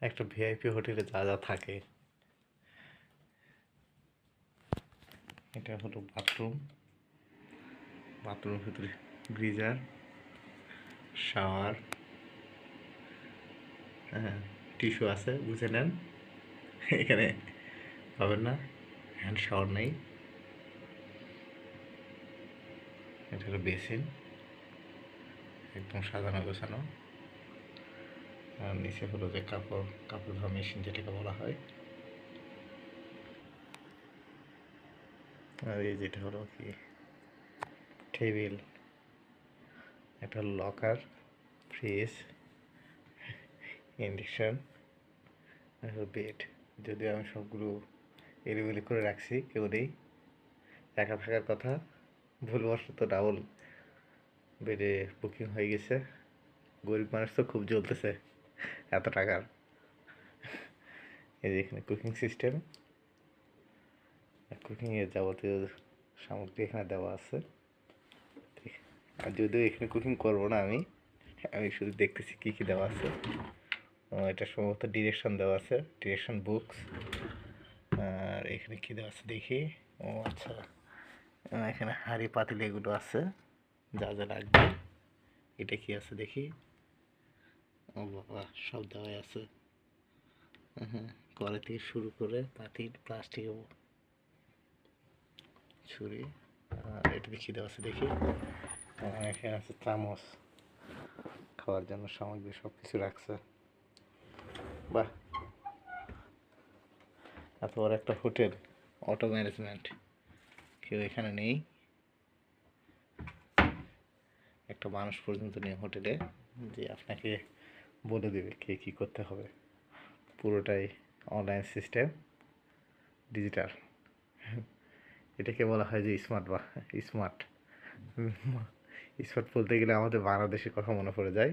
একটা ভিআইপি হোটেলে যা যা থাকে। এটা হলো বাথরুম, বাথরুমের ভিতরে গিজার, শাওয়ার, হ্যাঁ, টিস্যু আছে, বুঝে নেন। এখানে পাবেন না, হ্যান্ড শাওয়ার নেই। এটা হলো বেসিন, একদম সাজানো গোছানো। আর নিচে হলো যে কাপড় ধোয়া মেশিন যেটাকে বলা হয়। আর এই যেটা হলো কি টেবিল, একটা লকার, ফ্রিজ, ইন্ডাকশান, বেড। যদিও আমি সবগুলো এলিবেলি করে রাখছি, কেউ নেই, একা থাকার কথা, ভুলবশত ডাবল বেডে বুকিং হয়ে গেছে। গরিব মানুষ তো খুব জ্বলতেছে এত টাকার। এই যে এখানে কুকিং সিস্টেম, কুকিংয়ের যাবতীয় সামগ্রী এখানে দেওয়া আছে। আর যদিও এখানে কুকিং করবো না, আমি শুধু দেখতেছি কী কী দেওয়া আছে। এটা সম্ভবত ডিরেকশন দেওয়া আছে, ডিরেকশন বুকস। আর এখানে কী দেওয়া আছে দেখি। ও আচ্ছা, এখানে হাঁড়ি পাতিল এগুলো আছে, যা যা লাগবে। এটা কি আছে দেখি। ও বাবা, সব দেওয়াই আছে। হ্যাঁ, কড়াই থেকে শুরু করে পাতিল, প্লাস্টিক, ছুরি। এটা কী দেওয়া আছে দেখি। এখানে আছে চামচ, খাওয়ার জন্য সামগ্রী সব কিছু রাখছে। বাহ, এত বড় একটা হোটেল, অটো ম্যানেজমেন্ট, কেউ এখানে নেই। একটা মানুষ পর্যন্ত নেই হোটেলে যে আপনাকে বলে দেবে কে কী করতে হবে। পুরোটাই অনলাইন সিস্টেম, ডিজিটাল। এটাকে বলা হয় যে স্মার্ট স্মার্ট স্মার্ট বলতে গেলে আমাদের বাংলাদেশের কথা মনে পড়ে যায়।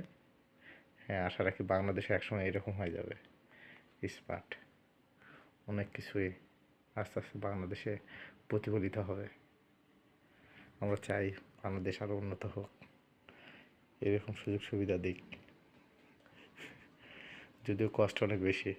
হ্যাঁ, আশা রাখি বাংলাদেশে একসময় এরকম হয়ে যাবে, স্মার্ট। অনেক কিছুই আস্তে আস্তে বাংলাদেশে প্রতিফলিত হবে। আমরা চাই বাংলাদেশ আরও উন্নত হোক, এরকম সুযোগ সুবিধা দিক, যদিও কষ্ট অনেক বেশি।